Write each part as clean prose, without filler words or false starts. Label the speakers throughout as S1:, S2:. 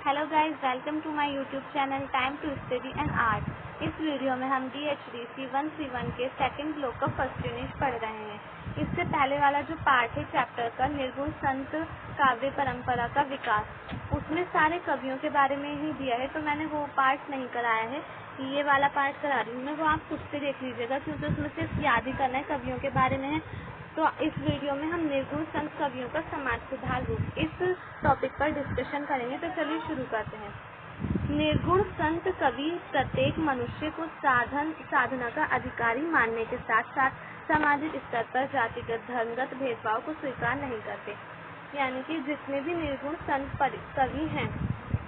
S1: Hello guys, welcome to my YouTube channel time to study and art. इस video में हम DHD C1 के second block का first unit पढ़ रहे हैं। इससे पहले वाला जो पार्ट है चैप्टर का निर्गुण संत काव्य परंपरा का विकास, उसमें सारे कवियों के बारे में ही दिया है, तो मैंने वो पार्ट नहीं कराया है। ये वाला पार्ट करा रही हूँ मैं, वो आप खुद से देख लीजिएगा क्योंकि उसमें सिर्फ याद ही करना है, कवियों के बारे में है। तो इस वीडियो में हम निर्गुण संत कवियों का समाज सुधार रूप इस टॉपिक पर डिस्कशन करेंगे। तो चलिए शुरू करते हैं। निर्गुण संत कवि प्रत्येक मनुष्य को साधना का अधिकारी मानने के साथ साथ सामाजिक स्तर पर जातिगत धर्मगत भेदभाव को स्वीकार नहीं करते। यानी कि जितने भी निर्गुण संत कवि हैं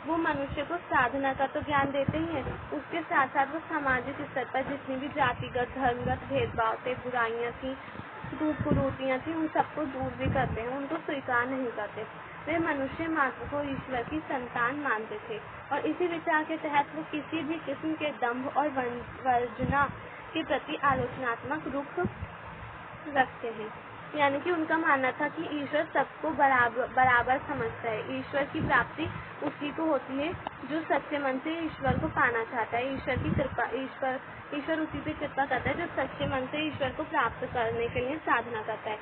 S1: वो मनुष्य को साधना का तो ज्ञान देते ही हैं, उसके साथ साथ वो सामाजिक स्तर पर जितनी भी जातिगत धर्मगत भेदभाव थे, बुराइयां थी, कुरीतियां थी, उन सबको दूर भी करते हैं, उनको स्वीकार नहीं करते। वे मनुष्य मात्र को ईश्वर की संतान मानते थे और इसी विचार के तहत वो किसी भी किस्म के दंभ और वर्जना के प्रति आलोचनात्मक रुख रखते हैं। यानी कि उनका मानना था कि ईश्वर सबको बराबर समझता है। ईश्वर की प्राप्ति उसी को होती है जो सच्चे मन से ईश्वर को पाना चाहता है। ईश्वर की कृपा ईश्वर उसी पे कृपा करता है जो सच्चे मन से ईश्वर को प्राप्त करने के लिए साधना करता है।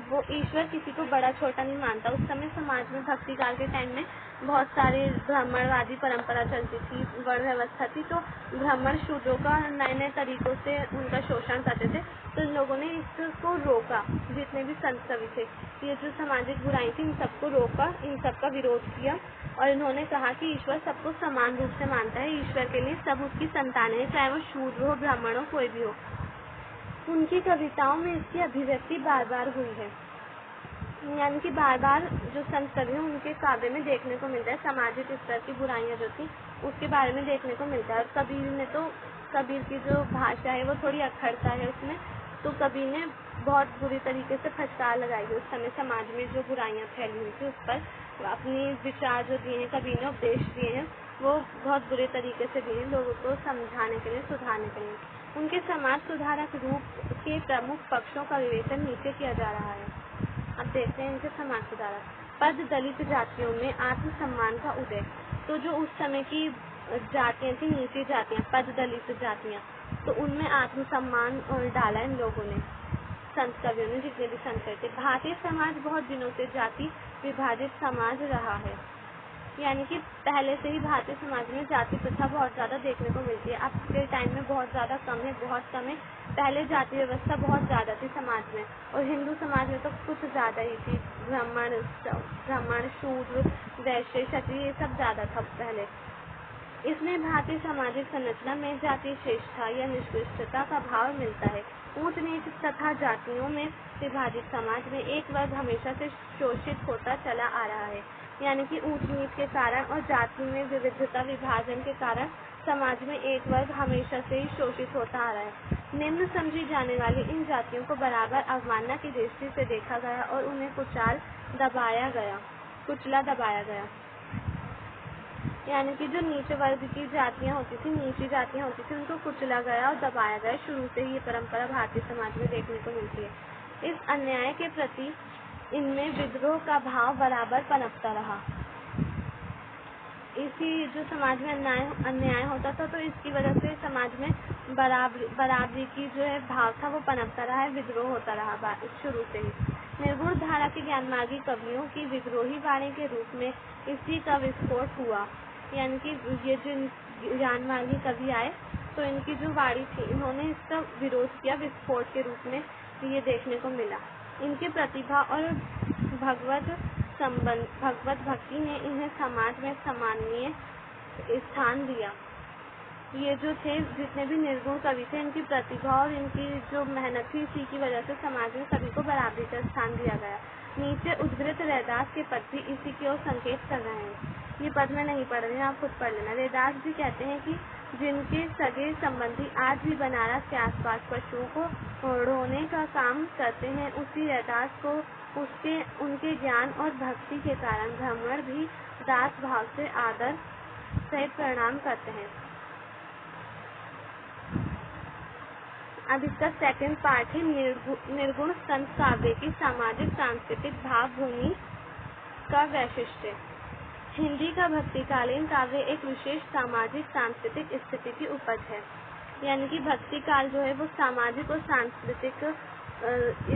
S1: वो ईश्वर किसी को बड़ा छोटा नहीं मानता। उस समय समाज में भक्ति काल के टाइम में बहुत सारे ब्राह्मणवादी परंपरा चलती थी, वर्ण व्यवस्था थी, तो ब्राह्मण शूद्रों का नए नए तरीकों से उनका शोषण करते थे। तो इन लोगों ने इसको रोका। जितने भी संत कवि थे, ये जो सामाजिक बुराई थी, इन सबको रोका, इन सबका विरोध किया और इन्होंने कहा कि ईश्वर सबको समान रूप से मानता है। ईश्वर के लिए सब उसकी संतान है, चाहे वो शूद्र हो, ब्राह्मण हो, कोई भी हो। उनकी कविताओं में इसकी अभिव्यक्ति बार बार हुई है। यानी कि बार बार जो संत कवि हैं उनके काव्य में देखने को मिलता है सामाजिक स्तर की बुराइयां जो थी उसके बारे में देखने को मिलता है। और कबीर की जो भाषा है वो थोड़ी अखड़ता है उसमें, तो कबीर ने बहुत बुरी तरीके से फटकार लगाई है उस समय समाज में जो बुराइयां फैली हुई थी उस पर अपनी विचार जो दिए हैं, कबीर ने उपदेश दिए हैं, वो बहुत बुरे तरीके से दिए हैं लोगों को समझाने के लिए, सुधारने के लिए। उनके समाज सुधारक रूप के प्रमुख पक्षों का विवेचन नीचे किया जा रहा है। अब देखते हैं इनके समाज सुधारक। पद दलित जातियों में आत्मसम्मान का उदय। तो जो उस समय की जातियां थी, नीची जातियां, पद दलित जातियां, तो उनमें आत्मसम्मान डाला इन लोगों ने, संत कवियों ने, जितने भी संत थे। भारतीय समाज बहुत दिनों से जाति विभाजित समाज रहा है। यानी कि पहले से ही भारतीय समाज में जाति प्रथा बहुत ज़्यादा देखने को मिलती है। अब के टाइम में बहुत ज़्यादा कम है, बहुत कम है। पहले जाति व्यवस्था बहुत ज़्यादा थी समाज में, और हिंदू समाज में तो कुछ ज़्यादा ही थी। ब्राह्मण, शूद्र, वैश्य, क्षत्रिय, ये सब ज़्यादा था पहले। इसमें भारतीय सामाजिक संरचना में जातीय श्रेष्ठता या निकृष्टता का भाव मिलता है। ऊंच नीच तथा जातियों में विभाजित समाज में एक वर्ग हमेशा से शोषित होता चला आ रहा है। यानी कि ऊंच नीच के कारण और जाति में विविधता विभाजन के कारण समाज में एक वर्ग हमेशा से ही शोषित होता आ रहा है। निम्न समझी जाने वाली इन जातियों को बराबर अवमानना की दृष्टि से देखा गया और उन्हें कुचला दबाया गया। यानी कि जो नीचे वर्ग की जातियां होती थी, नीची जातियां होती थी, उनको कुचला गया और दबाया गया। शुरू से ही ये परंपरा भारतीय समाज में देखने को मिलती है। इस अन्याय के प्रति इनमें विद्रोह का भाव बराबर पनपता रहा। इसी जो समाज में अन्याय होता था, तो इसकी वजह से समाज में बराबरी की जो है भाव था वो पनपता रहा है, विद्रोह होता रहा शुरू से ही। निर्गुण धारा के ज्ञानमार्गी कवियों की विद्रोही वाणी के रूप में इसी का विस्फोट हुआ। यानी कि ये जो ज्ञानमार्गी कवि आए तो इनकी जो वाणी थी, इन्होंने इसका विरोध किया, विस्फोट के रूप में ये देखने को मिला। इनकी प्रतिभा और भगवत भक्ति ने इन्हें समाज में सम्माननीय स्थान दिया। ये जो थे, जितने भी निर्गुण कवि थे, इनकी प्रतिभा और इनकी जो मेहनत थी, इसी की वजह से समाज में सभी को बराबरी का स्थान दिया गया। नीचे उद्धृत रैदास के पद भी इसी की ओर संकेत कर रहे हैं। ये पद में नहीं पढ़ रहे हैं, आप खुद पढ़ लेना। रैदास भी कहते हैं कि जिनके सगे संबंधी आज भी बनारस के आसपास पशुओं को ढोने का काम करते हैं, उसी रैदास को उनके ज्ञान और भक्ति के कारण ब्राह्मण भी दास भाव से आदर सहित प्रणाम करते हैं। अब इसका सेकंड पार्ट है निर्गुण संत काव्य की सामाजिक सांस्कृतिक भावभूमि का वैशिष्ट्य। हिंदी का भक्तिकालीन काव्य एक विशेष सामाजिक सांस्कृतिक स्थिति की उपज है। यानी कि भक्ति काल जो है वो सामाजिक और सांस्कृतिक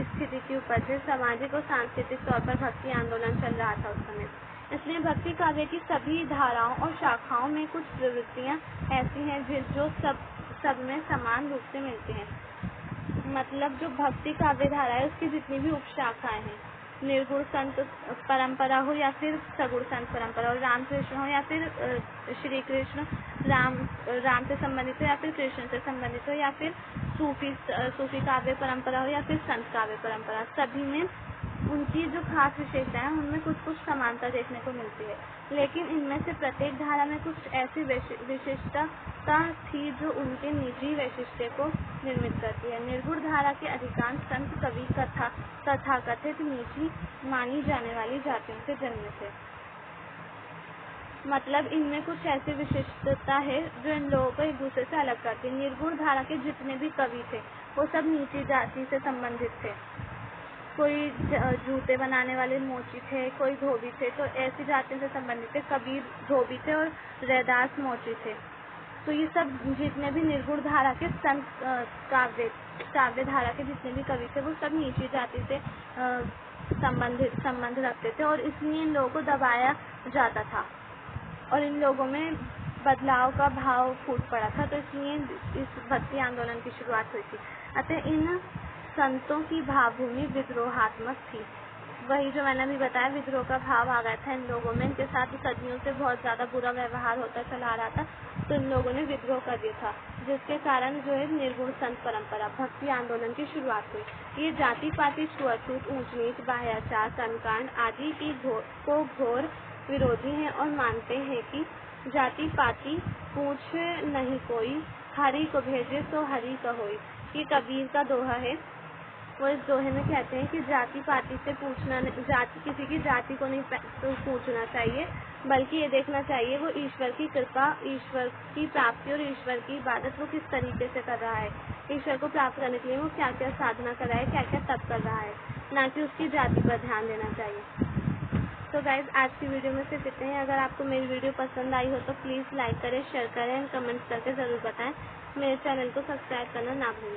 S1: स्थिति की उपज है। सामाजिक और सांस्कृतिक तौर पर भक्ति आंदोलन चल रहा था उस समय, इसलिए भक्ति काव्य की सभी धाराओं और शाखाओं में कुछ प्रवृत्तियां ऐसी हैं जो सब में समान रूप से मिलती हैं। मतलब जो भक्ति काव्य धारा है उसकी जितनी भी उपशाखाएं हैं, निर्गुण संत परंपरा हो या फिर सगुण संत परंपरा, और रामकृष्ण हो या फिर श्री कृष्ण राम से संबंधित हो या फिर कृष्ण से संबंधित हो, या फिर सूफी काव्य परंपरा हो या फिर संत काव्य परंपरा, सभी में उनकी जो खास विशेषताएं हैं उनमें कुछ समानता देखने को मिलती है। लेकिन इनमें से प्रत्येक धारा में कुछ ऐसी विशिष्टता थी जो उनके निजी वैशिष्ट्य को निर्मित करती है। निर्गुण धारा के अधिकांश संत कवि तथाकथित निजी मानी जाने वाली जातियों से जन्मे थे। मतलब इनमें कुछ ऐसी विशिष्टता है जो इन लोगों को एक दूसरे से अलग करती है। निर्गुण धारा के जितने भी कवि थे वो सब नीची जाति से संबंधित थे। कोई जूते बनाने वाले मोची थे, कोई धोबी थे, तो ऐसी जातियों से संबंधित थे। कबीर धोबी थे और रैदास मोची थे। तो ये सब जितने भी निर्गुण धारा के संत काव्य धारा के जितने भी कवि थे वो सब नीची जाति से संबंध रखते थे, और इसलिए इन लोगों को दबाया जाता था और इन लोगों में बदलाव का भाव फूट पड़ा था। तो इसलिए इस भक्ति आंदोलन की शुरुआत हुई थी। अतः इन संतों की भावभूमि विद्रोहात्मक थी। वही जो मैंने अभी बताया, विद्रोह का भाव आ गया था इन लोगों में। इनके साथ सदियों से बहुत ज़्यादा बुरा व्यवहार होता चला रहा था, तो इन लोगों ने विद्रोह कर दिया था, जिसके कारण जो है निर्गुण संत परंपरा भक्ति आंदोलन की शुरुआत हुई। ये जाति पाति छुआछूत ऊंच नीच बाह्याचार कर्मकांड आदि की घोर विरोधी हैं और मानते हैं कि जाति पाति पूछ नहीं कोई, हरि को भेजे तो हरि का होई। ये कबीर का दोहा है। वो इस दोहे में कहते हैं कि जाति पाति से पूछना, किसी की जाति को नहीं पूछना चाहिए, बल्कि ये देखना चाहिए वो ईश्वर की कृपा, ईश्वर की प्राप्ति और ईश्वर की इबादत वो किस तरीके से कर रहा है। ईश्वर को प्राप्त करने के लिए वो क्या क्या साधना कर रहा है, क्या क्या तप कर रहा है, ना कि उसकी जाति पर ध्यान देना चाहिए। तो गाइज आज की वीडियो में सिर्फ इतने हैं। अगर आपको मेरी वीडियो पसंद आई हो तो प्लीज़ लाइक करें, शेयर करें एंड कमेंट्स करके ज़रूर बताएं। मेरे चैनल को सब्सक्राइब करना ना भूलें।